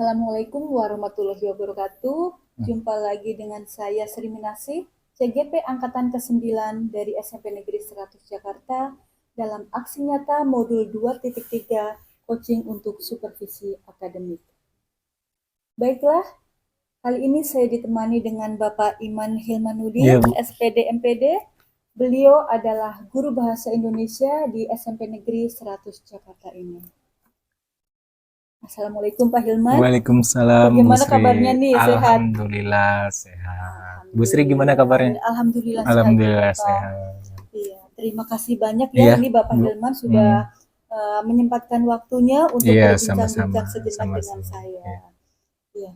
Assalamualaikum warahmatullahi wabarakatuh. Jumpa lagi dengan saya Sri Minasi, CGP Angkatan ke-9 dari SMP Negeri 100 Jakarta dalam aksi nyata modul 2.3 coaching untuk supervisi akademik. Baiklah, kali ini saya ditemani dengan Bapak Iman Hilmanuddin, SPD MPD. Beliau adalah guru bahasa Indonesia di SMP Negeri 100 Jakarta ini. Assalamualaikum Pak Hilman. Waalaikumsalam. Bagaimana kabarnya nih? Sehat? Alhamdulillah sehat. Bu Sri gimana kabarnya? Alhamdulillah, Alhamdulillah sehat. sehat. Iya, terima kasih banyak ya ini Bapak Hilman sudah menyempatkan waktunya untuk berbincang-bincang sejenak dengan saya. Iya.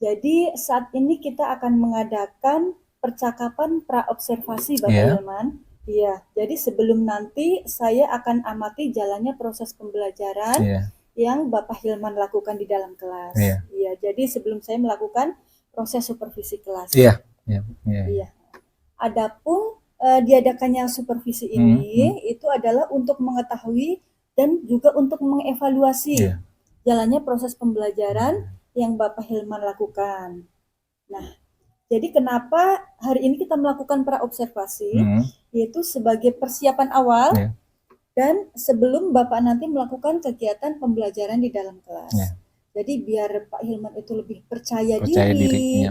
Jadi saat ini kita akan mengadakan percakapan praobservasi Bapak Hilman. Iya, jadi sebelum nanti saya akan amati jalannya proses pembelajaran yang Bapak Hilman lakukan di dalam kelas. Iya, jadi sebelum saya melakukan proses supervisi kelas. Iya. Adapun diadakannya supervisi ini itu adalah untuk mengetahui dan juga untuk mengevaluasi jalannya proses pembelajaran yang Bapak Hilman lakukan. Nah, jadi kenapa hari ini kita melakukan praobservasi? Yaitu sebagai persiapan awal dan sebelum Bapak nanti melakukan kegiatan pembelajaran di dalam kelas. Jadi biar Pak Hilman itu lebih percaya diri,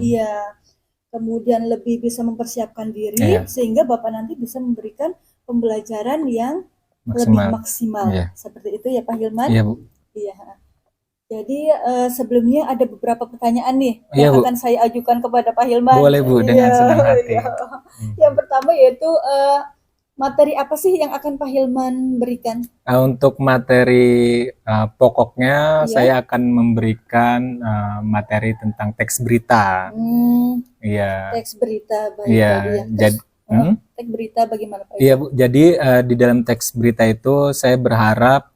kemudian lebih bisa mempersiapkan diri sehingga Bapak nanti bisa memberikan pembelajaran yang lebih maksimal. Seperti itu ya Pak Hilman? Iya Bu. Iya. Jadi sebelumnya ada beberapa pertanyaan nih yang akan saya ajukan kepada Pak Hilman. Boleh Bu, dengan senang hati. Yang pertama yaitu materi apa sih yang akan Pak Hilman berikan? Untuk materi pokoknya saya akan memberikan materi tentang teks berita. Teks berita, baik. Jadi teks berita bagaimana Pak? Iya Bu, jadi di dalam teks berita itu saya berharap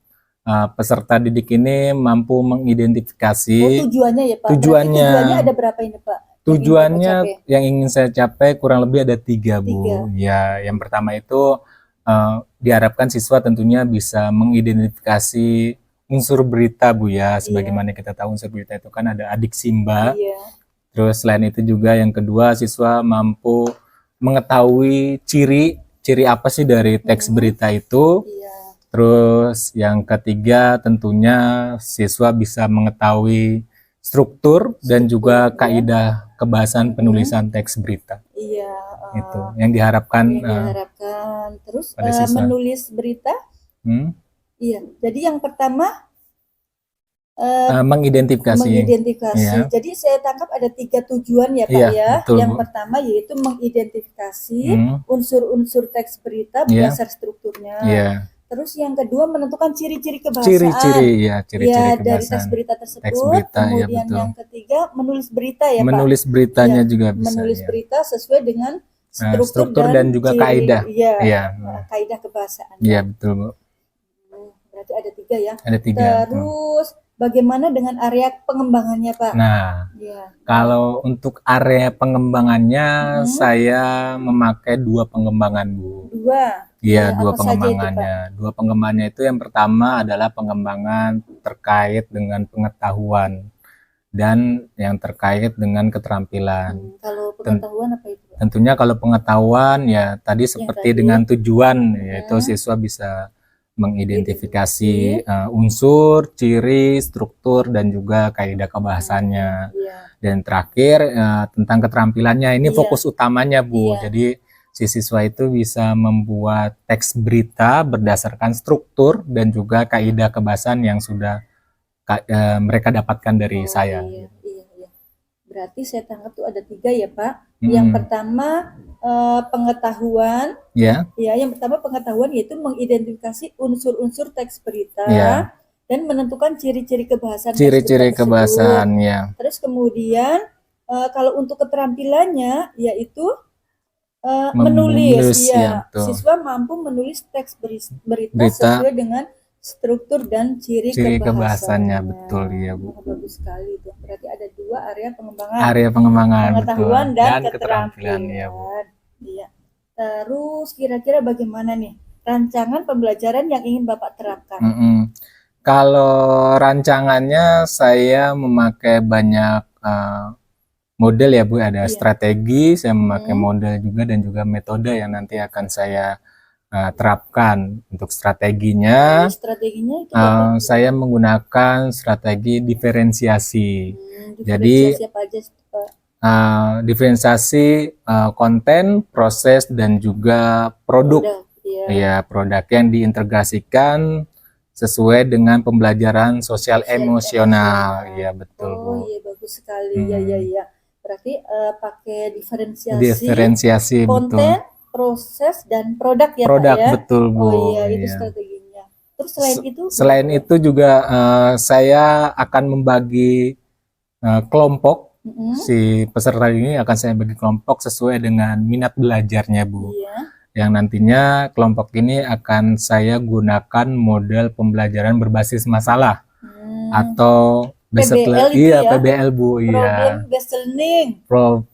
peserta didik ini mampu mengidentifikasi tujuannya ya Pak. Tujuannya ada berapa ini Pak? Tujuannya yang ingin saya capai kurang lebih ada tiga Bu. Ya, yang pertama itu diharapkan siswa tentunya bisa mengidentifikasi unsur berita Bu ya. Sebagaimana kita tahu unsur berita itu kan ada adik Simba. Terus selain itu juga yang kedua siswa mampu mengetahui ciri apa sih dari teks berita itu. Terus yang ketiga tentunya siswa bisa mengetahui struktur dan juga kaidah kebahasan penulisan teks berita. Itu yang diharapkan. Terus menulis berita. Jadi yang pertama mengidentifikasi. Jadi saya tangkap ada 3 tujuan ya Pak ya. Betul, yang pertama yaitu mengidentifikasi unsur-unsur teks berita berdasar strukturnya. Terus yang kedua menentukan ciri-ciri kebahasaan. Ciri-ciri dari teks berita tersebut. Kemudian yang ketiga menulis berita ya Pak. Menulis beritanya juga bisa. Menulis berita sesuai dengan struktur dan juga kaidah. Kaidah kebahasaan. Iya betul Bu. Berarti ada 3 ya. Ada 3. Terus bagaimana dengan area pengembangannya Pak? Nah, kalau untuk area pengembangannya saya memakai 2 pengembangan Bu. 2. Iya, 2 pengembangannya. 2 pengembangannya itu yang pertama adalah pengembangan terkait dengan pengetahuan dan yang terkait dengan keterampilan. Kalau pengetahuan apa itu Pak? Tentunya kalau pengetahuan ya tadi seperti dengan tujuan yaitu siswa bisa mengidentifikasi unsur, ciri, struktur dan juga kaidah kebahasannya. Dan terakhir tentang keterampilannya ini fokus utamanya Bu. Jadi si siswa itu bisa membuat teks berita berdasarkan struktur dan juga kaidah kebahasan yang sudah mereka dapatkan dari saya. Berarti saya tangkap tuh ada 3 ya Pak. Yang pertama pengetahuan. Yang pertama pengetahuan yaitu mengidentifikasi unsur-unsur teks berita dan menentukan ciri-ciri kebahasan. Ciri-ciri kebahasan Terus kemudian kalau untuk keterampilannya yaitu menulis. Siswa mampu menulis teks berita sesuai dengan struktur dan ciri kebahasannya. Betul ya Bu. Bagus sekali tuh. Berarti ada 2 area pengembangan. Pengetahuan betul. Dan keterampilan ya Bu. Terus kira-kira bagaimana nih rancangan pembelajaran yang ingin Bapak terapkan? Kalau rancangannya saya memakai banyak model ya Bu, ada strategi, saya memakai model juga dan juga metode yang nanti akan saya terapkan. Untuk strateginya. Strateginya itu saya menggunakan strategi diferensiasi. Jadi apa aja, Pak? Diferensiasi konten, proses dan juga produk. Ya, produk yang diintegrasikan sesuai dengan pembelajaran sosial emosional. Ya, betul Bu. Oh iya, bagus sekali. Ya. Berarti pakai diferensiasi konten, betul. Proses dan produk ya produk, Pak ya. Betul Bu. Oh iya, itu strateginya. Terus selain itu juga saya akan membagi kelompok. Si peserta ini akan saya bagi kelompok sesuai dengan minat belajarnya Bu. Yang nantinya kelompok ini akan saya gunakan model pembelajaran berbasis masalah atau PBL PBL Bu. Problem based learning.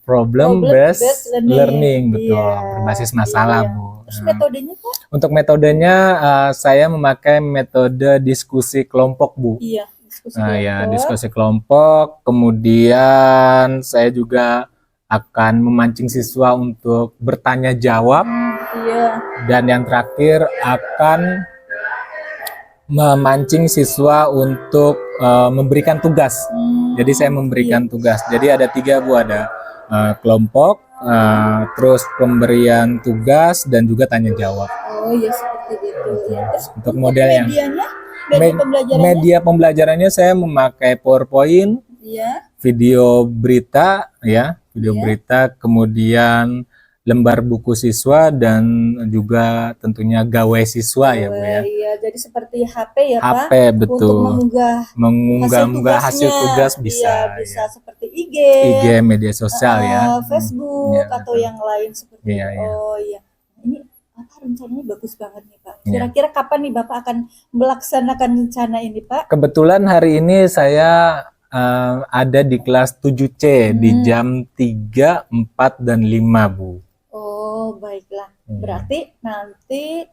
Problem based learning, betul. Berbasis masalah Bu. Terus metodenya Pak? Untuk metodenya saya memakai metode diskusi kelompok Bu. Iya, diskusi kelompok. Diskusi kelompok. Kemudian saya juga akan memancing siswa untuk bertanya jawab. Dan yang terakhir akan memancing siswa untuk memberikan tugas. Jadi saya memberikan tugas. Jadi ada 3 Bu, ada kelompok, terus pemberian tugas dan juga tanya jawab. Oh iya, seperti itu. Terus untuk model yang media pembelajarannya saya memakai PowerPoint, video berita berita, kemudian lembar buku siswa dan juga tentunya gawai siswa ya Bu ya. Iya, jadi seperti HP ya Pak. Betul. Untuk mengunggah hasil tugas bisa. Bisa seperti IG, media sosial Facebook atau yang lain seperti itu. Oh iya. Ini rencananya bagus banget nih Pak. Kira-kira kapan nih Bapak akan melaksanakan rencana ini Pak? Kebetulan hari ini saya ada di kelas 7C di jam 3, 4, dan 5 Bu. Oh baiklah, berarti nanti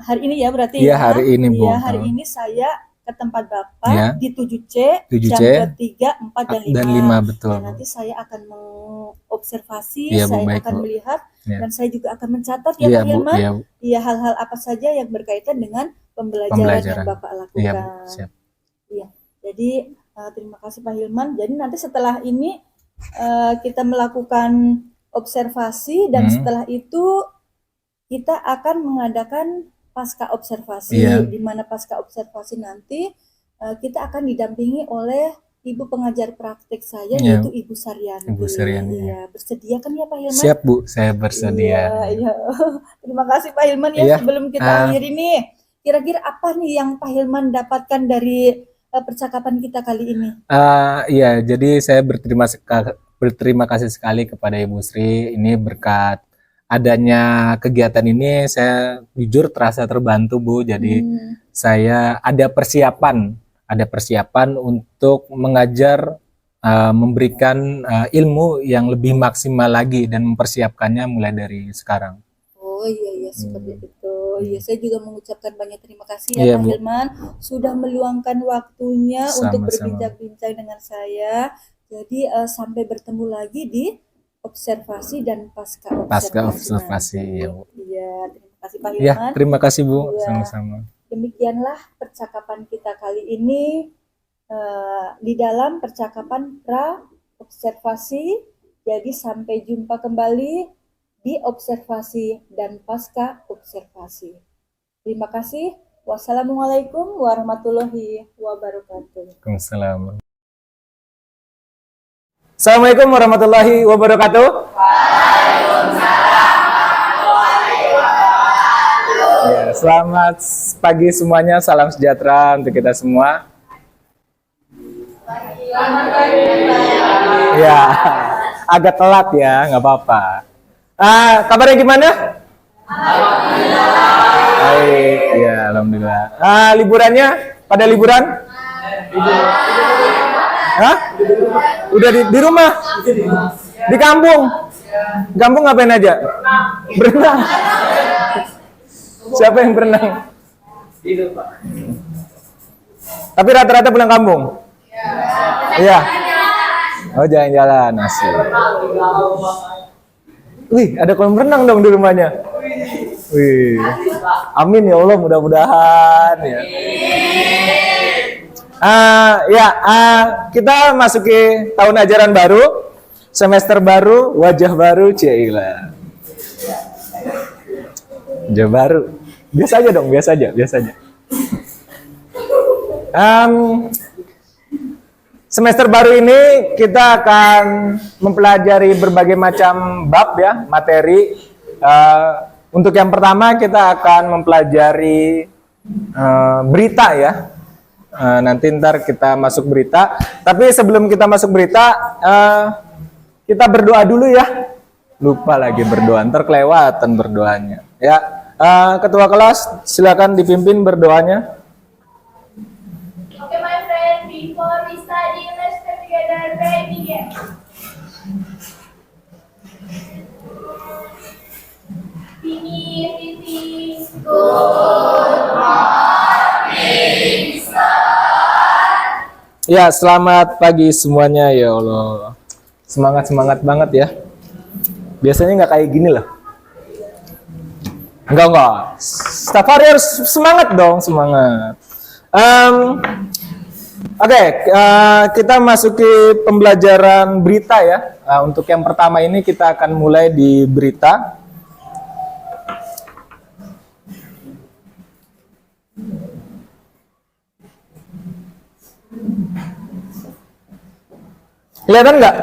hari ini ya berarti hari ini Bu. Ya, hari ini saya ke tempat Bapak di 7C, jam 3, 4, dan 5. Betul. Dan nanti saya akan mengobservasi, saya akan melihat, dan saya juga akan mencatat Pak Hilman, hal-hal apa saja yang berkaitan dengan pembelajaran yang Bapak lakukan. Iya, jadi terima kasih Pak Hilman. Jadi nanti setelah ini kita melakukan observasi dan setelah itu kita akan mengadakan pasca observasi, di mana pasca observasi nanti kita akan didampingi oleh ibu pengajar praktik saya yaitu Ibu Saryani. Iya, bersedia kan ya Pak Hilman? Siap Bu, saya bersedia. Iya. Terima kasih Pak Hilman ya. Sebelum kita akhiri nih, kira-kira apa nih yang Pak Hilman dapatkan dari percakapan kita kali ini? Jadi saya berterima kasih sekali kepada Ibu Sri. Ini berkat adanya kegiatan ini saya jujur terasa terbantu Bu. Jadi saya ada persiapan untuk mengajar, memberikan ilmu yang lebih maksimal lagi dan mempersiapkannya mulai dari sekarang. Oh iya seperti itu. Iya, saya juga mengucapkan banyak terima kasih ya Pak Hilman sudah meluangkan waktunya untuk berbincang-bincang dengan saya. Jadi sampai bertemu lagi di observasi dan pasca observasi. Iya, terima kasih Pak Hilman. Ya, terima kasih Bu, sama-sama. Demikianlah percakapan kita kali ini di dalam percakapan pra observasi. Jadi sampai jumpa kembali di observasi dan pasca observasi. Terima kasih. Wassalamualaikum warahmatullahi wabarakatuh. Waalaikumsalam. Assalamualaikum warahmatullahi wabarakatuh. Ya, selamat pagi semuanya, salam sejahtera untuk kita semua. Ya, agak telat ya, nggak apa-apa. Kabarnya gimana? Baik, ya alhamdulillah. Liburannya pada liburan? Udah di rumah? Di kampung? Kampung ngapain aja? Berenang. Siapa yang berenang? Tidur Pak. Tapi rata-rata pulang kampung. Iya. Oh, jalan-jalan asik. Wih, ada kolam renang dong di rumahnya. Wih. Amin ya Allah, mudah-mudahan ya. Kita masuki tahun ajaran baru, semester baru, wajah baru, cila. Wajah baru. Biasa aja dong, biasa aja. Semester baru ini kita akan mempelajari berbagai macam bab ya, materi. Untuk yang pertama kita akan mempelajari berita ya. Nanti ntar kita masuk berita. Tapi sebelum kita masuk berita, kita berdoa dulu ya. Lupa lagi berdoa, ntar kelewatan berdoanya. Ya, ketua kelas silakan dipimpin berdoanya. Okay, my friend, before we study, let's stand together and pray begin. Titi, Ya, selamat pagi semuanya ya Allah. Semangat banget ya. Biasanya nggak kayak gini loh. Enggak. Setiap hari harus semangat dong, semangat. Oke, kita masuki pembelajaran berita ya. Untuk yang pertama ini kita akan mulai di berita. Kelihatan nggak?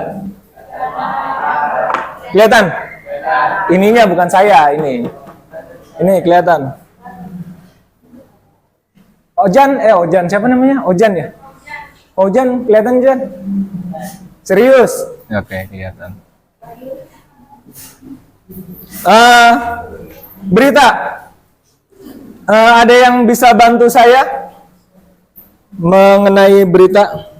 Kelihatan? Ininya bukan saya, ini. Ini kelihatan. Ojan, siapa namanya? Ojan ya? Ojan, kelihatan Jan? Serius? Oke, kelihatan. Berita. Ada yang bisa bantu saya mengenai berita?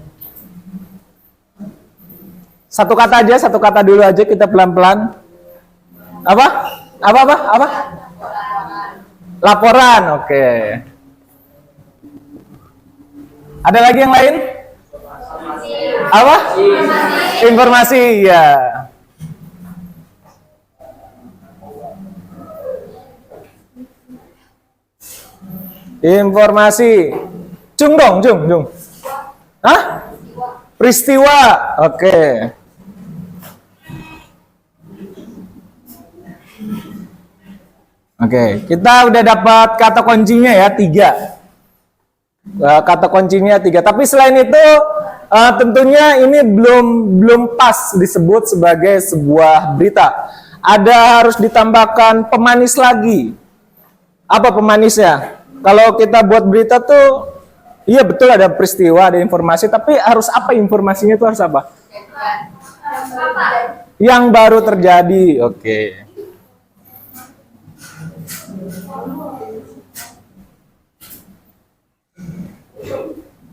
Satu kata dulu aja, kita pelan-pelan. Apa? Laporan, oke. Ada lagi yang lain? Apa? Informasi, ya. Informasi. Cung. Hah? Peristiwa, oke. Oke, kita udah dapat kata kuncinya ya, 3. Kata kuncinya 3. Tapi selain itu, tentunya ini belum pas disebut sebagai sebuah berita. Ada harus ditambahkan pemanis lagi. Apa pemanisnya? Kalau kita buat berita tuh, iya betul ada peristiwa, ada informasi, tapi harus apa informasinya itu harus apa? Yang baru terjadi, oke.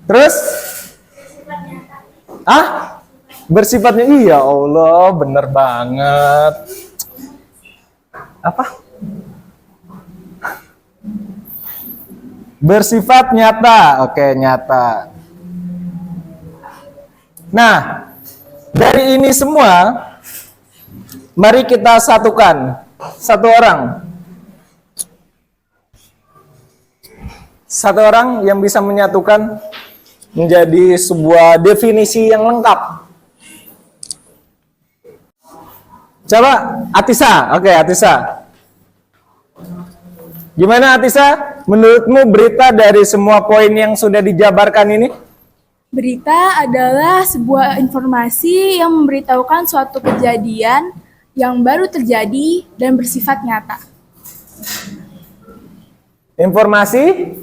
Terus? Bersifatnya, iya Allah, bener banget. Apa? Bersifat nyata, oke, nyata. Nah, dari ini semua, mari kita satukan. Satu orang yang bisa menyatukan menjadi sebuah definisi yang lengkap. Coba Atisa, oke Atisa. Gimana Atisa? Menurutmu berita dari semua poin yang sudah dijabarkan ini? Berita adalah sebuah informasi yang memberitahukan suatu kejadian yang baru terjadi dan bersifat nyata. Informasi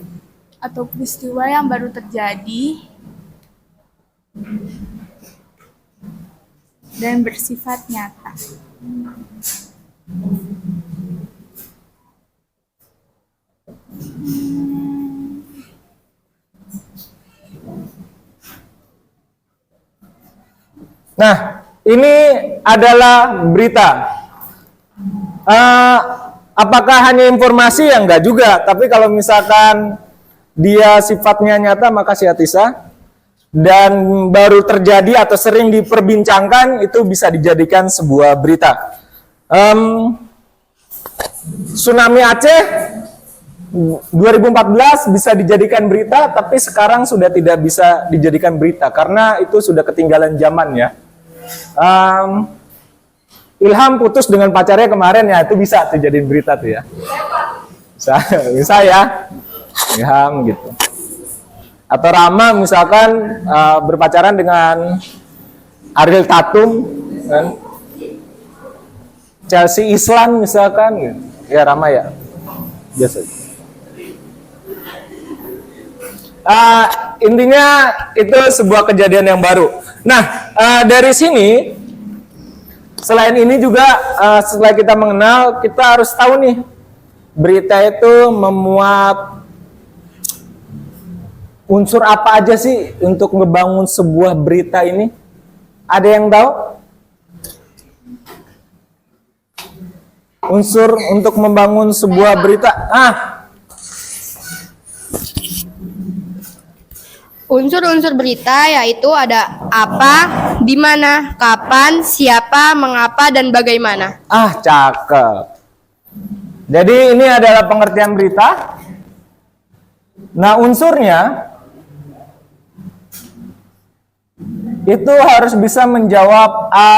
Atau peristiwa yang baru terjadi dan bersifat nyata. Nah, ini adalah berita. Apakah hanya informasi? Ya enggak juga. Tapi kalau misalkan dia sifatnya nyata maka siatisa, dan baru terjadi atau sering diperbincangkan itu bisa dijadikan sebuah berita. Tsunami Aceh 2014 bisa dijadikan berita, tapi sekarang sudah tidak bisa dijadikan berita karena itu sudah ketinggalan zaman ya. Ilham putus dengan pacarnya kemarin ya, itu bisa tuh jadiin berita tuh ya. Bisa ya, Ilham gitu. Atau Rama misalkan berpacaran dengan Ariel Tatum, kan? Chelsea Islan misalkan, gitu. Ya Rama ya, biasa. Intinya itu sebuah kejadian yang baru. Nah, dari sini, selain ini juga setelah kita mengenal, kita harus tahu nih, berita itu memuat unsur apa aja sih untuk ngebangun sebuah berita ini? Ada yang tahu? Unsur untuk membangun sebuah berita. Unsur-unsur berita yaitu ada apa, di mana, kapan, siapa, mengapa, dan bagaimana. Cakep. Jadi ini adalah pengertian berita. Nah, unsurnya itu harus bisa menjawab A,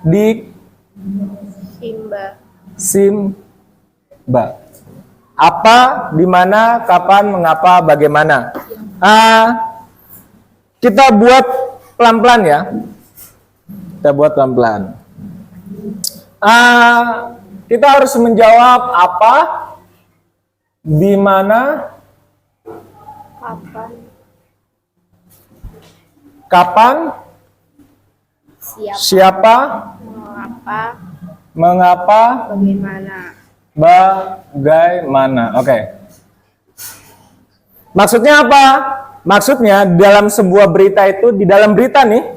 dik, simba. Apa, di mana, kapan, mengapa, bagaimana. Kita buat pelan-pelan ya. Kita buat pelan-pelan. Kita harus menjawab apa, di mana, kapan, siapa, mengapa, bagaimana. Oke. Maksudnya apa? Maksudnya dalam sebuah berita itu, di dalam berita nih,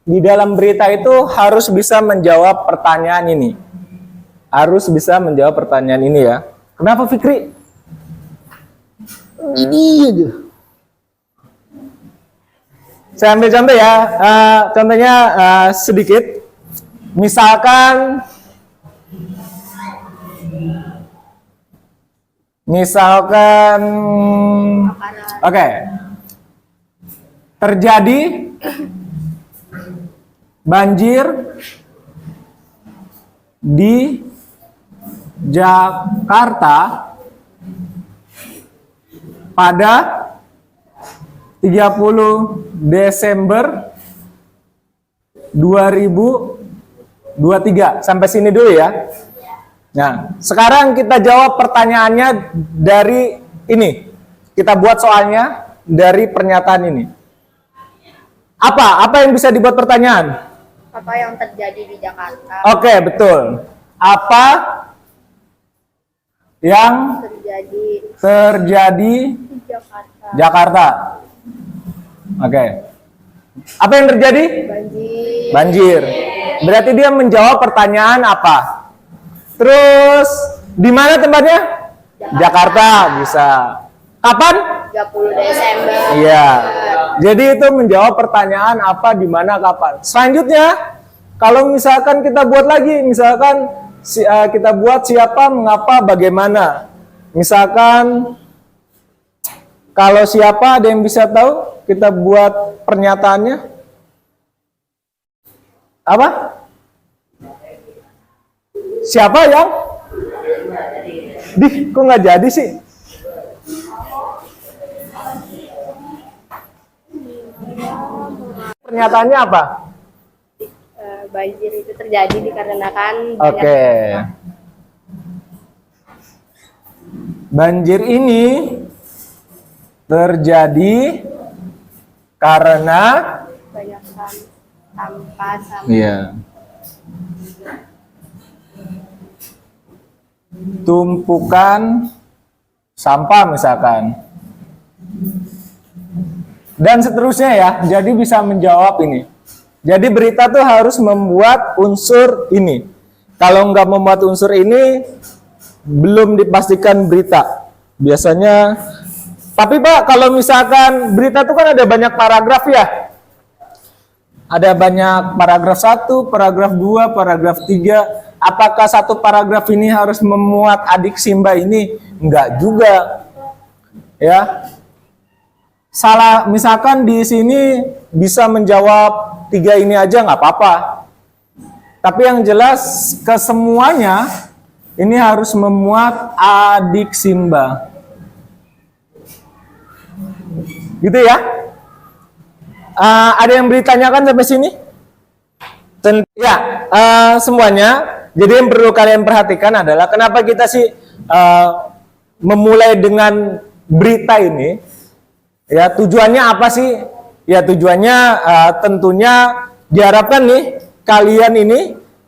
di dalam berita itu harus bisa menjawab pertanyaan ini. Harus bisa menjawab pertanyaan ini ya. Kenapa Fikri? Ini aja. Saya ambil contoh ya. Contohnya sedikit. Misalkan oke. Terjadi banjir di Jakarta pada 30 Desember 2023. Sampai sini dulu ya. Nah, sekarang kita jawab pertanyaannya dari ini. Kita buat soalnya dari pernyataan ini. Apa yang bisa dibuat pertanyaan? Apa yang terjadi di Jakarta? Oke, betul. Apa yang terjadi Di Jakarta? Oke. Apa yang terjadi? Banjir. Berarti dia menjawab pertanyaan apa? Terus di mana tempatnya? Jakarta bisa. Kapan? 30 Desember. Iya. Jadi itu menjawab pertanyaan apa, di mana, kapan. Selanjutnya, kalau misalkan kita buat lagi, misalkan kita buat siapa, mengapa, bagaimana. Misalkan kalau siapa, ada yang bisa tahu? Kita buat pernyataannya. Apa? Siapa yang? Kok nggak jadi sih? Pernyataannya apa? Banjir itu terjadi dikarenakan Oke. Banjir ini terjadi karena banyak sampah. Iya. Tumpukan sampah misalkan. Dan seterusnya ya. Jadi bisa menjawab ini. Jadi berita tuh harus membuat unsur ini. Kalau nggak membuat unsur ini, belum dipastikan berita. Biasanya Tapi Pak, kalau misalkan berita itu kan ada banyak paragraf ya. Ada banyak paragraf 1, paragraf 2, paragraf 3. Apakah satu paragraf ini harus memuat adik Simba ini? Enggak juga. Ya. Salah, misalkan di sini bisa menjawab 3 ini aja nggak apa-apa. Tapi yang jelas kesemuanya ini harus memuat adik Simba. Gitu ya. Ada yang ditanyakan sampai sini? Ya, semuanya. Jadi yang perlu kalian perhatikan adalah kenapa kita sih memulai dengan berita ini. Ya, tujuannya apa sih? Ya, tujuannya tentunya diharapkan nih kalian ini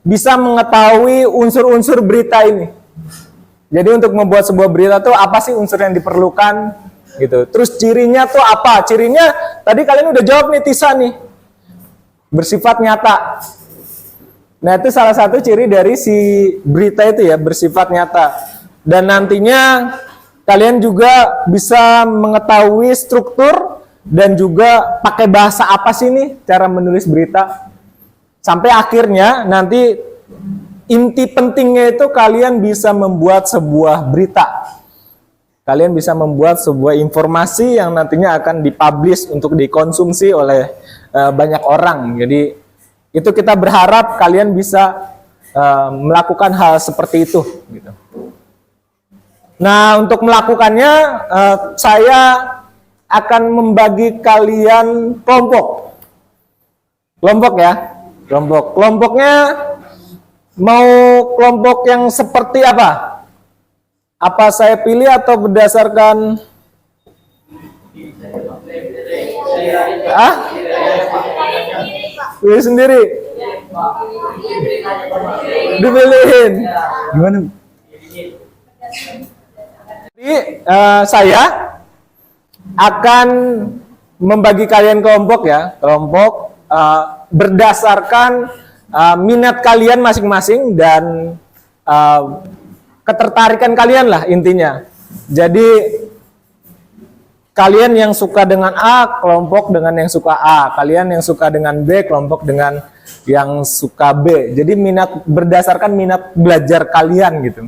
bisa mengetahui unsur-unsur berita ini. Jadi untuk membuat sebuah berita tuh apa sih unsur yang diperlukan gitu. Terus cirinya tuh apa? Cirinya tadi kalian udah jawab nih Tisa nih. Bersifat nyata. Nah, itu salah satu ciri dari si berita itu ya, bersifat nyata. Dan nantinya kalian juga bisa mengetahui struktur dan juga pakai bahasa apa sih nih cara menulis berita. Sampai akhirnya nanti inti pentingnya itu kalian bisa membuat sebuah berita. Kalian bisa membuat sebuah informasi yang nantinya akan dipublish untuk dikonsumsi oleh banyak orang. Jadi itu kita berharap kalian bisa melakukan hal seperti itu. Gitu. Nah, untuk melakukannya saya akan membagi kalian kelompok. Kelompok ya. Kelompok. Kelompoknya mau kelompok yang seperti apa? Apa saya pilih atau berdasarkan pilih sendiri? Dipilihin. Gimana? Jadi saya akan membagi kalian kelompok ya, kelompok berdasarkan minat kalian masing-masing dan ketertarikan kalian lah intinya. Jadi kalian yang suka dengan A, kelompok dengan yang suka A. Kalian yang suka dengan B, kelompok dengan yang suka B. Jadi minat berdasarkan minat belajar kalian gitu.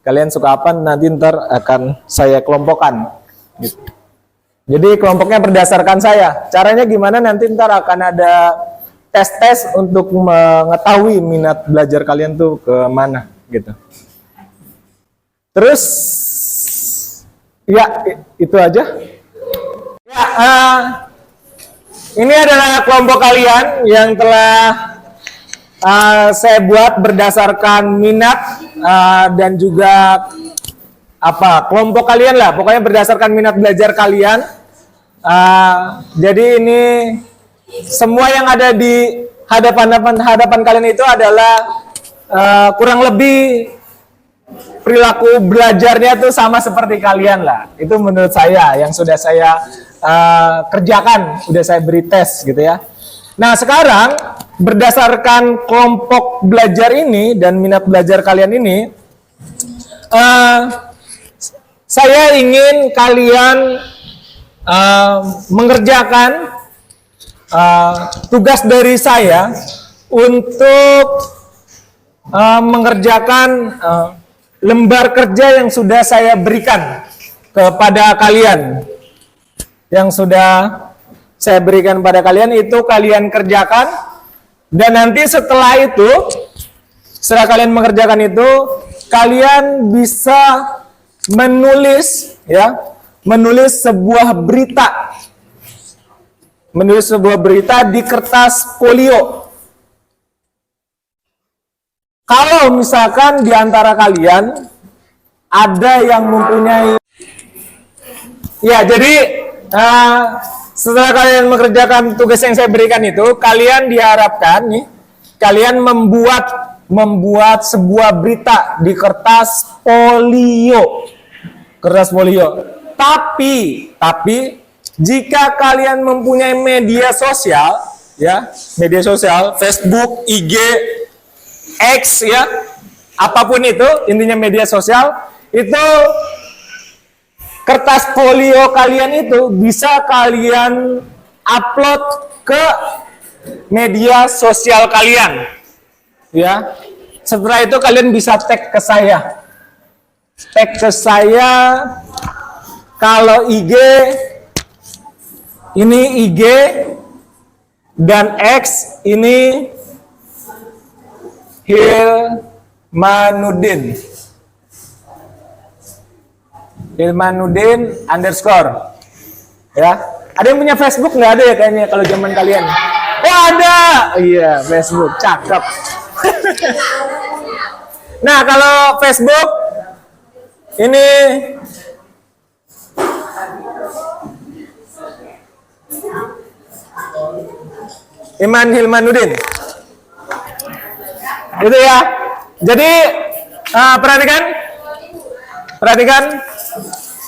Kalian suka apa nanti ntar akan saya kelompokkan. Gitu. Jadi kelompoknya berdasarkan saya. Caranya gimana nanti ntar akan ada tes-tes untuk mengetahui minat belajar kalian tuh ke mana gitu. Terus ya itu aja. Ya, ini adalah kelompok kalian yang telah saya buat berdasarkan minat dan juga apa kelompok kalian lah. Pokoknya berdasarkan minat belajar kalian. Jadi ini semua yang ada di hadapan kalian itu adalah kurang lebih perilaku belajarnya tuh sama seperti kalian lah. Itu menurut saya yang sudah saya kerjakan, sudah saya beri tes gitu ya. Nah sekarang berdasarkan kelompok belajar ini dan minat belajar kalian ini, saya ingin kalian mengerjakan tugas dari saya untuk mengerjakan lembar kerja yang sudah saya berikan kepada kalian. Yang sudah saya berikan pada kalian itu kalian kerjakan. Dan nanti setelah itu, setelah kalian mengerjakan itu, kalian bisa menulis ya, menulis sebuah berita. Menulis sebuah berita di kertas folio. Kalau misalkan di antara kalian ada yang mempunyai, ya jadi setelah kalian mengerjakan tugas yang saya berikan itu, kalian diharapkan nih, kalian membuat sebuah berita di kertas folio, Tapi jika kalian mempunyai media sosial, ya media sosial, Facebook, IG, X ya, apapun itu, intinya media sosial, itu kertas folio kalian itu bisa kalian upload ke media sosial kalian. Ya. Setelah itu kalian bisa tag ke saya. Tag ke saya. Kalau IG ini IG dan X ini Hilmanudin. Hilmanudin underscore. Ya. Ada yang punya Facebook nggak? Ada ya kayaknya kalau zaman kalian. Oh ada. Iya, Facebook. Cakep. Nah, kalau Facebook ini Iman Hilmanudin. Itu ya. Jadi perhatikan.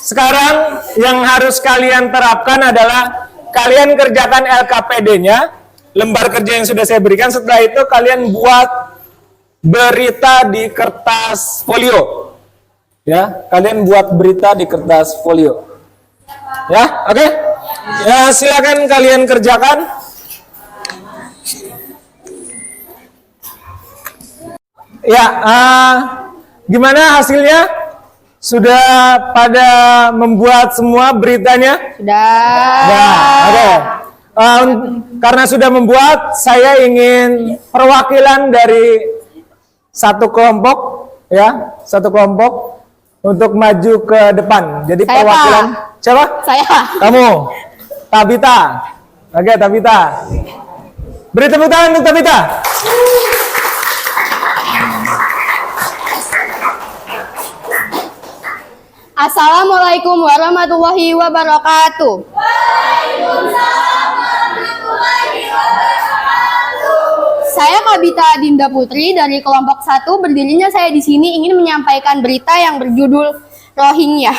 Sekarang yang harus kalian terapkan adalah kalian kerjakan LKPD-nya, lembar kerja yang sudah saya berikan. Setelah itu kalian buat berita di kertas folio. Ya, kalian buat berita di kertas folio. Ya, oke? Ya, silakan kalian kerjakan. Ya, gimana hasilnya? Sudah pada membuat semua beritanya? Sudah. Ya, oke. Karena sudah membuat, saya ingin perwakilan dari satu kelompok, ya, satu kelompok untuk maju ke depan. Jadi Saya, perwakilan Pak. siapa? Saya. Kamu, Tabita. Oke, Tabita. Beri tepuk tangan untuk Tabita. Assalamualaikum warahmatullahi wabarakatuh. Saya Kabita Dinda Putri dari kelompok 1. Berdirinya saya di sini ingin menyampaikan berita yang berjudul Rohingya.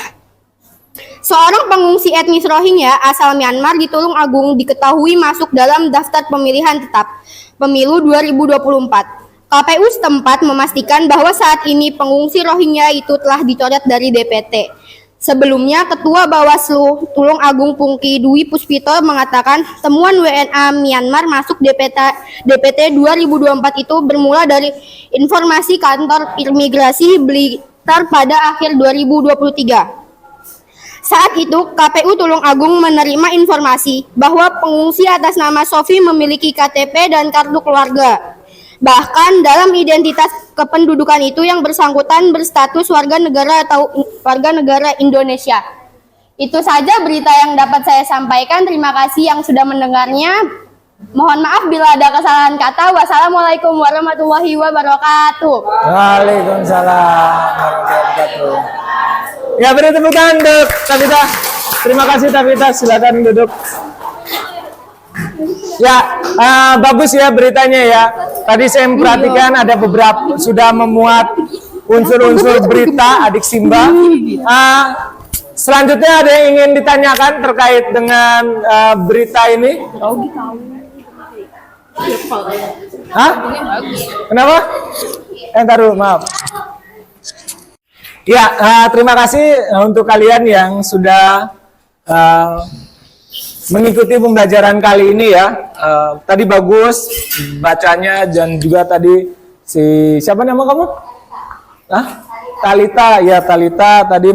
Seorang pengungsi etnis Rohingya asal Myanmar di Tulung Agung diketahui masuk dalam daftar pemilihan tetap pemilu 2024. KPU setempat memastikan bahwa saat ini pengungsi Rohingya itu telah dicoret dari DPT. Sebelumnya, Ketua Bawaslu Tulung Agung Pungki Dwi Puspito mengatakan temuan WNA Myanmar masuk DPT 2024 itu bermula dari informasi kantor imigrasi Blitar pada akhir 2023. Saat itu, KPU Tulung Agung menerima informasi bahwa pengungsi atas nama Sofi memiliki KTP dan kartu keluarga. Bahkan dalam identitas kependudukan itu yang bersangkutan berstatus warga negara atau warga negara Indonesia. Itu saja berita yang dapat saya sampaikan. Terima kasih yang sudah mendengarnya. Mohon maaf bila ada kesalahan kata. Wassalamualaikum warahmatullahi wabarakatuh. Waalaikumsalam warahmatullahi wabarakatuh. Ya, beri tepuk tangan untuk Tabita. Terima kasih Tabita, silakan duduk. Ya, bagus ya beritanya ya. Tadi saya memperhatikan ada beberapa sudah memuat unsur-unsur berita Adik Simba. Selanjutnya ada yang ingin ditanyakan terkait dengan berita ini? Hah? Kenapa? Entar dulu, maaf. Ya, terima kasih untuk kalian yang sudah mengikuti pembelajaran kali ini ya. Tadi bagus bacanya dan juga tadi siapa nama kamu? Talita ya, Talita tadi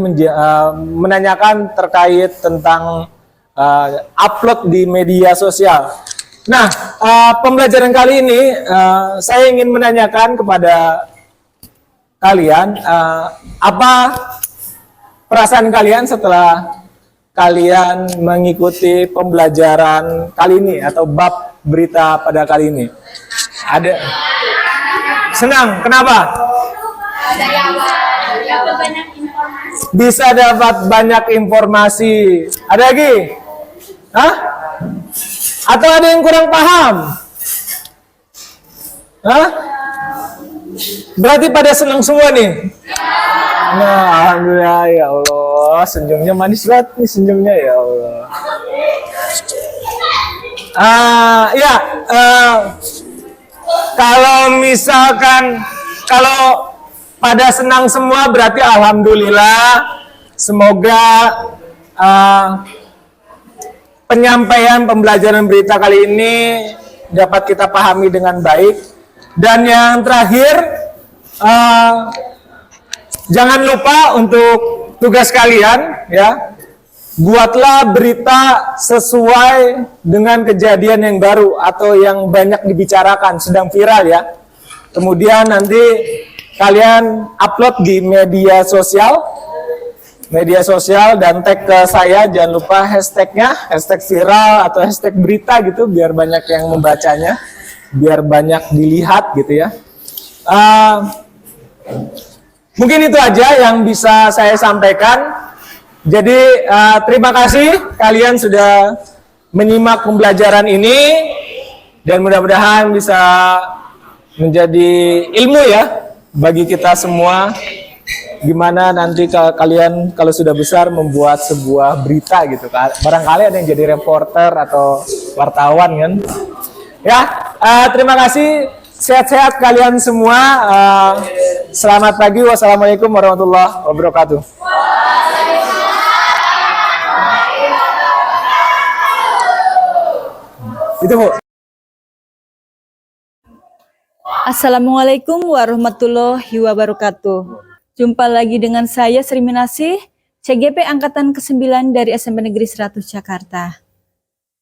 menanyakan terkait tentang upload di media sosial. Nah, pembelajaran kali ini saya ingin menanyakan kepada kalian apa perasaan kalian setelah kalian mengikuti pembelajaran kali ini atau bab berita pada kali ini. Ada senang, kenapa? Bisa dapat banyak informasi. Ada lagi? Hah? Atau ada yang kurang paham? Hah? Berarti pada senang semua nih? Nah, alhamdulillah ya Allah, senyumnya manis banget nih senyumnya ya Allah. Kalau misalkan kalau pada senang semua berarti alhamdulillah. semoga penyampaian pembelajaran berita kali ini dapat kita pahami dengan baik. Dan yang terakhir, jangan lupa untuk tugas kalian, ya, buatlah berita sesuai dengan kejadian yang baru atau yang banyak dibicarakan, sedang viral ya. Kemudian nanti kalian upload di media sosial dan tag ke saya, jangan lupa hashtagnya, hashtag viral atau hashtag berita gitu, biar banyak yang membacanya, biar banyak dilihat gitu ya. Mungkin itu aja yang bisa saya sampaikan. Jadi terima kasih kalian sudah menyimak pembelajaran ini, dan mudah-mudahan bisa menjadi ilmu ya bagi kita semua. Gimana nanti kalian kalau sudah besar membuat sebuah berita gitu, barangkali ada yang jadi reporter atau wartawan kan ya. Terima kasih, sehat-sehat kalian semua. Selamat pagi, wassalamualaikum warahmatullahi wabarakatuh. Itu Bu. Assalamualaikum warahmatullahi wabarakatuh. Jumpa lagi dengan saya Sri Minasih, CGP Angkatan ke-9 dari SMP Negeri 100 Jakarta.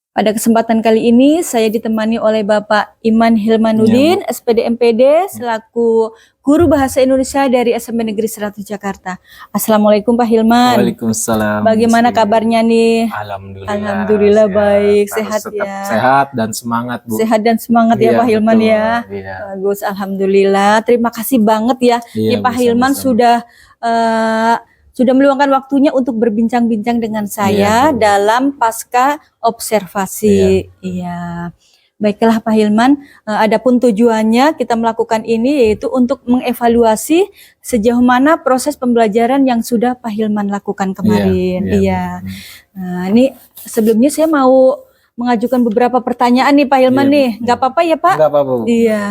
Pada kesempatan kali ini saya ditemani oleh Bapak Iman Hilmanuddin, SPD MPD, selaku Guru Bahasa Indonesia dari SMP Negeri 100 Jakarta. Assalamualaikum Pak Hilman. Waalaikumsalam. Bagaimana kabarnya nih? Alhamdulillah. Alhamdulillah baik, sehat Tetap ya. Sehat dan semangat Bu. Sehat dan semangat ya Iya, Pak Hilman betul. ya. Iya. Bagus, alhamdulillah. Terima kasih banget ya. Iya, Nih, Pak Bu, Hilman sama-sama. sudah meluangkan waktunya untuk berbincang-bincang dengan saya Iya, Bu. dalam pasca observasi. Iya. Baiklah Pak Hilman, adapun tujuannya kita melakukan ini yaitu untuk mengevaluasi sejauh mana proses pembelajaran yang sudah Pak Hilman lakukan kemarin. Iya. Nah, ini sebelumnya saya mau mengajukan beberapa pertanyaan nih Pak Hilman Iya, nih. Bu. Nggak apa-apa ya Pak? Enggak apa-apa Bu. Iya.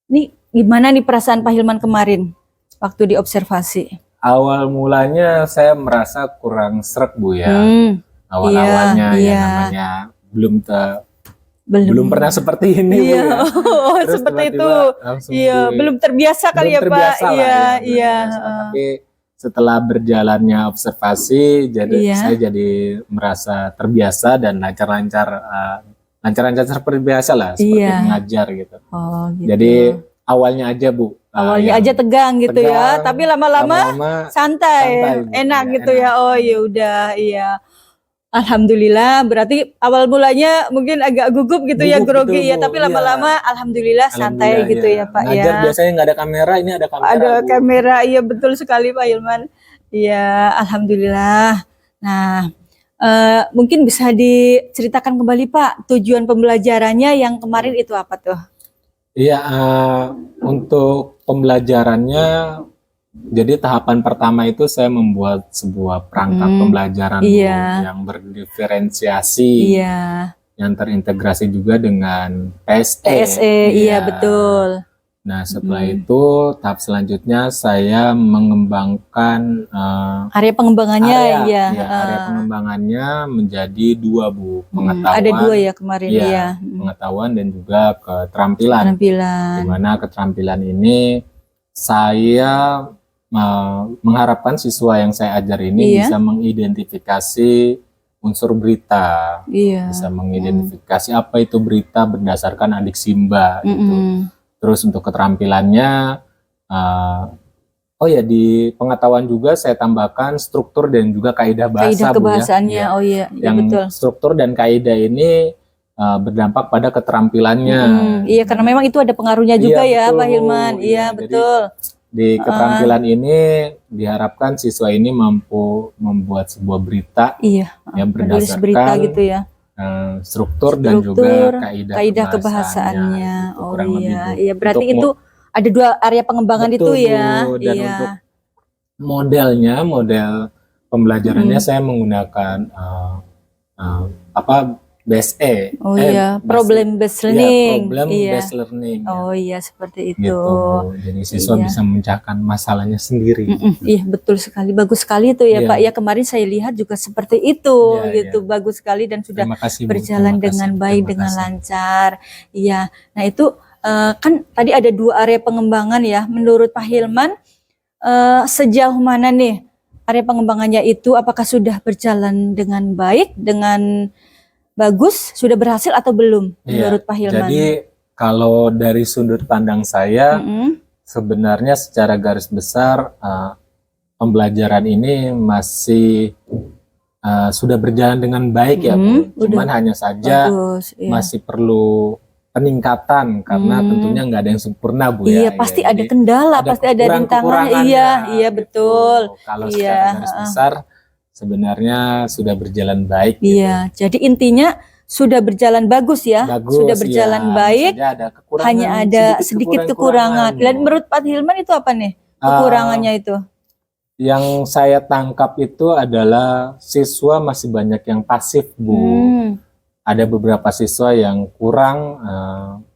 Ini gimana nih perasaan Pak Hilman kemarin waktu diobservasi? Awal mulanya saya merasa kurang sreg Bu ya. Awal-awalnya iya. ya namanya belum pernah seperti ini Bu Iya. ya. Oh, Terus seperti tiba-tiba itu. langsung Iya, belum terbiasa kali belum ya Pak. terbiasa lah Iya, ya, belum iya. terbiasa. Tapi setelah berjalannya observasi, jadi Iya. saya jadi merasa terbiasa dan lancar-lancar seperti biasa lah, seperti Iya. mengajar gitu. Oh, gitu. Jadi awalnya aja Bu. Awalnya yang aja tegang gitu ya, tegang, tapi lama-lama santai, Bu. enak Ya, gitu enak. ya. Oh ya udah, iya. Alhamdulillah, berarti awal mulanya mungkin agak gugup gitu ya, Gugup, grogi betul, ya, Bu. tapi lama-lama alhamdulillah santai Alhamdulillah, gitu ya Pak Ngajar ya. biasanya nggak ada kamera, ini ada kamera. Ada Bu. kamera, iya betul sekali Pak Hilman. Iya, alhamdulillah. Nah, mungkin bisa diceritakan kembali Pak, tujuan pembelajarannya yang kemarin itu apa tuh? Iya, untuk pembelajarannya, jadi tahapan pertama itu saya membuat sebuah perangkat pembelajaran Bu, Iya. yang berdiferensiasi, Iya, yang terintegrasi juga dengan PSE. PSE, iya betul. Nah, setelah itu tahap selanjutnya saya mengembangkan Area pengembangannya area, iya. area pengembangannya menjadi dua Bu, pengetahuan. Ada dua ya kemarin Iya, iya. pengetahuan dan juga keterampilan. Penampilan. Di mana keterampilan ini saya mengharapkan siswa yang saya ajar ini Iya. bisa mengidentifikasi unsur berita, Iya. bisa mengidentifikasi apa itu berita berdasarkan adik Simba gitu. Terus untuk keterampilannya, oh ya di pengetahuan juga saya tambahkan struktur dan juga kaidah bahasa Kaidah Bu, ya. kebahasaannya, Iya. oh iya, iya Yang betul. struktur dan kaidah ini berdampak pada keterampilannya. Iya, karena memang itu ada pengaruhnya Iya, juga ya betul, Pak Bu. Hilman. Iya, Iya, jadi betul. Di keterampilan ini diharapkan siswa ini mampu membuat sebuah berita Iya, yang menulis berdasarkan berita gitu ya. struktur dan Struktur, juga kaidah kebahasaannya. gitu, Oh kurang lebih, iya, Bu. iya berarti Untuk itu ada dua area pengembangan betul, itu ya. Bu. Dan Iya. untuk model pembelajarannya saya menggunakan BSE. Oh iya, problem based Iya, learning. problem Iya. based learning. Ya. Oh iya, seperti itu. Gitu, Bu. Jadi siswa Iya. bisa memecahkan masalahnya sendiri. Iya, betul sekali. Bagus sekali itu ya, Iya. Pak. Ya, kemarin saya lihat juga seperti itu Iya, gitu. iya. Bagus sekali dan sudah Terima kasih, Bu. berjalan Terima dengan kasih. baik, Terima dengan kasih. lancar. Iya. Nah, itu kan tadi ada 2 area pengembangan ya. Menurut Pak Hilman, sejauh mana nih area pengembangannya itu? Apakah sudah berjalan dengan baik, dengan bagus, sudah berhasil atau belum menurut Pak Hilman? Jadi kalau dari sudut pandang saya, Mm-mm. sebenarnya secara garis besar pembelajaran ini masih sudah berjalan dengan baik ya, Bu. Cuman hanya saja Bagus, iya. masih perlu peningkatan karena tentunya nggak ada yang sempurna, Bu. Iya, ya. pasti Ya, ada jadi kendala, pasti ada rintangan. kekurangan-kekurangannya, Iya, iya gitu. betul. Kalau Iya, secara garis besar sebenarnya sudah berjalan baik. Gitu. Iya, jadi intinya sudah berjalan bagus ya, Bagus, sudah berjalan ya. baik, Saja ada kekurangan, hanya ada sedikit kekurangan. Dan menurut Pak Hilman itu apa nih kekurangannya itu? Yang saya tangkap itu adalah siswa masih banyak yang pasif, Bu. Ada beberapa siswa yang kurang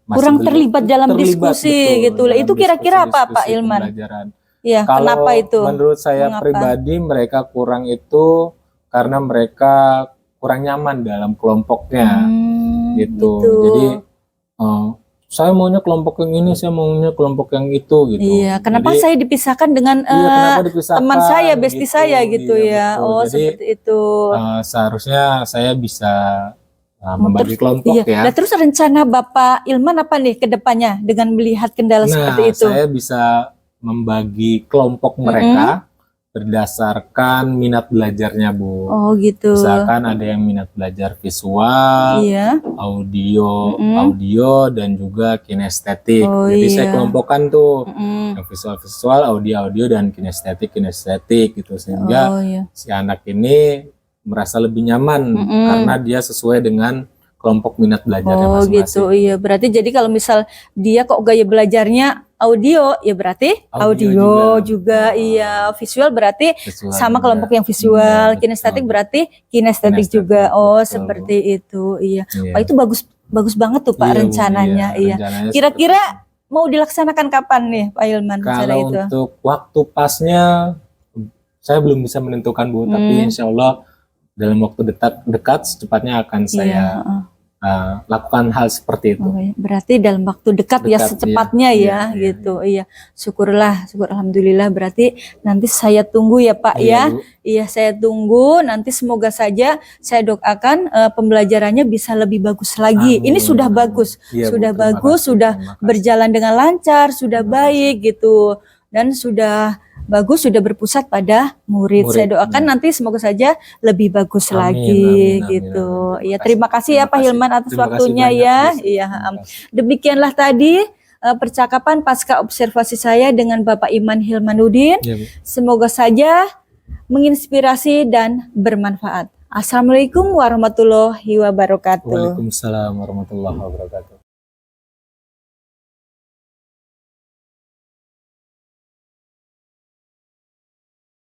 Kurang terlibat dalam diskusi gitu. dalam Itu kira-kira apa, diskusi-diskusi Pak Hilman? pembelajaran. Iya, Kalau kenapa itu? menurut saya Mengapa? pribadi mereka kurang itu karena mereka kurang nyaman dalam kelompoknya gitu. Jadi saya maunya kelompok yang ini, saya maunya kelompok yang itu gitu. Iya, kenapa Jadi, saya dipisahkan dengan kenapa dipisahkan, teman saya, bestie saya gitu iya, ya. betul. Oh, Jadi, seperti itu. seharusnya saya bisa membagi kelompok Iya. ya. Nah, terus rencana Bapak Ilman apa nih ke depannya dengan melihat kendala seperti itu? Saya bisa membagi kelompok mereka berdasarkan minat belajarnya, Bu. Oh, gitu. Misalkan ada yang minat belajar visual, Iya. audio dan juga kinestetik. Oh, Jadi iya. saya kelompokkan tuh yang visual, audio dan kinestetik gitu sehingga Oh, iya. si anak ini merasa lebih nyaman karena dia sesuai dengan kelompok minat belajarnya Oh, masing-masing. gitu. Iya, berarti jadi kalau misal dia kok gaya belajarnya audio, ya berarti audio juga. Iya, visual berarti Visual sama juga. kelompok yang visual, Iya, kinestetik betul. berarti kinestetik Kinestetik, juga. Oh, betul. seperti itu. Iya. Iya. Wah, itu bagus banget tuh Pak Iya, Bu, rencananya. Iya. rencananya Kira-kira mau dilaksanakan kapan nih Pak Hilman rencana kalau itu? untuk waktu pasnya saya belum bisa menentukan, Bu, tapi insya Allah dalam waktu dekat secepatnya akan saya lakukan hal seperti itu. Oh, iya. Berarti dalam waktu dekat ya, Dekat, secepatnya iya. ya, gitu. Iya. Syukur alhamdulillah. Berarti nanti saya tunggu ya Pak Iya, ya. Bu. Iya, saya tunggu. Nanti semoga saja saya doakan pembelajarannya bisa lebih bagus lagi. Amin. Ini sudah bagus, Iya, Bu, sudah terima bagus, kasih, sudah terima kasih. berjalan dengan lancar, sudah baik gitu. Dan sudah bagus, sudah berpusat pada murid. Saya doakan nanti semoga saja lebih bagus Amin, lagi amin, gitu. amin. Iya, terima kasih ya Pak Hilman atas Terima kasih waktunya banyak, ya. Bu. Iya, Terima kasih. demikianlah tadi percakapan pasca observasi saya dengan Bapak Iman Hilmanuddin. Iya, Bu. Semoga saja menginspirasi dan bermanfaat. Assalamualaikum warahmatullahi wabarakatuh. Waalaikumsalam warahmatullahi wabarakatuh.